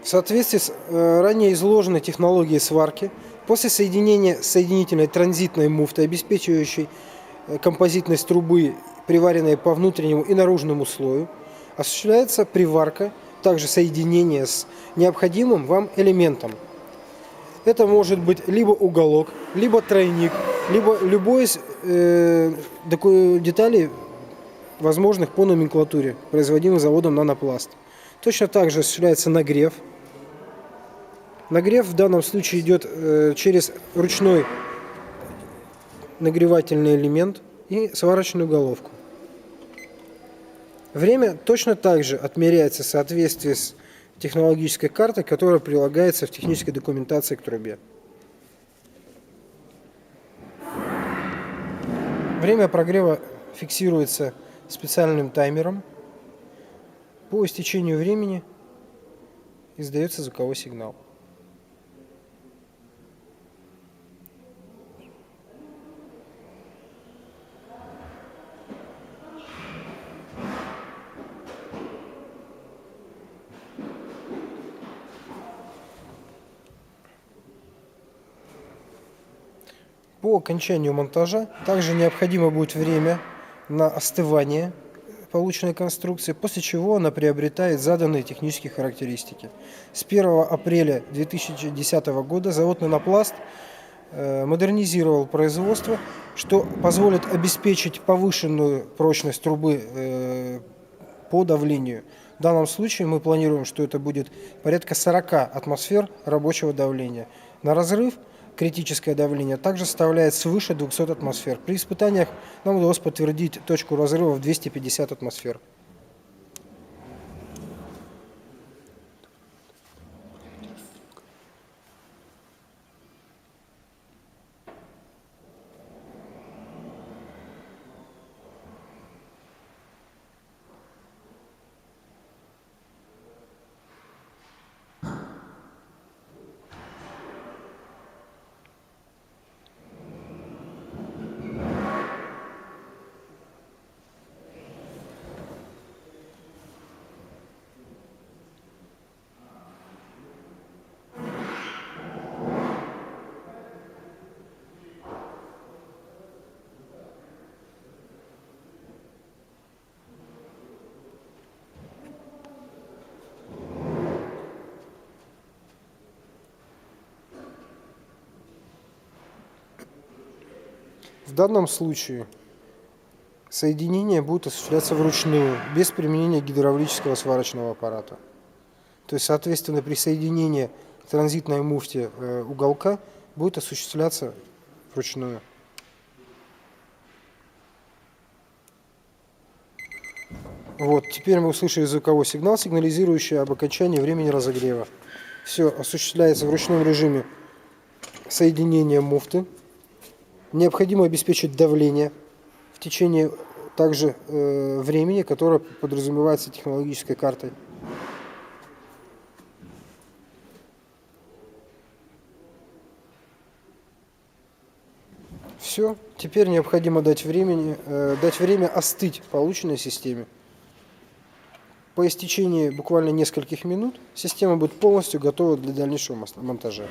В соответствии с ранее изложенной технологией сварки, после соединения соединительной транзитной муфты, обеспечивающей композитность трубы, приваренной по внутреннему и наружному слою, осуществляется приварка, также соединение с необходимым вам элементом. Это может быть либо уголок, либо тройник, либо любой из деталей, возможных по номенклатуре, производимых заводом Нанопласт. Точно так же осуществляется нагрев. Нагрев в данном случае идет через ручной нагревательный элемент и сварочную головку. Время точно так же отмеряется в соответствии с технологической картой, которая прилагается в технической документации к трубе. Время прогрева фиксируется специальным таймером. По истечению времени издается звуковой сигнал. По окончанию монтажа также необходимо будет время на остывание полученной конструкции, после чего она приобретает заданные технические характеристики. С 1 апреля 2010 года завод «Нанопласт» модернизировал производство, что позволит обеспечить повышенную прочность трубы по давлению. В данном случае мы планируем, что это будет порядка 40 атмосфер рабочего давления. На разрыв критическое давление также составляет свыше 200 атмосфер. При испытаниях нам удалось подтвердить точку разрыва в 250 атмосфер. В данном случае соединение будет осуществляться вручную, без применения гидравлического сварочного аппарата. То есть, соответственно, при соединении к транзитной муфте уголка будет осуществляться вручную. Вот, теперь мы услышали звуковой сигнал, сигнализирующий об окончании времени разогрева. Все осуществляется в ручном режиме соединения муфты. Необходимо обеспечить давление в течение также времени, которое подразумевается технологической картой. Все, теперь необходимо дать время остыть полученной системе. По истечении буквально нескольких минут система будет полностью готова для дальнейшего монтажа.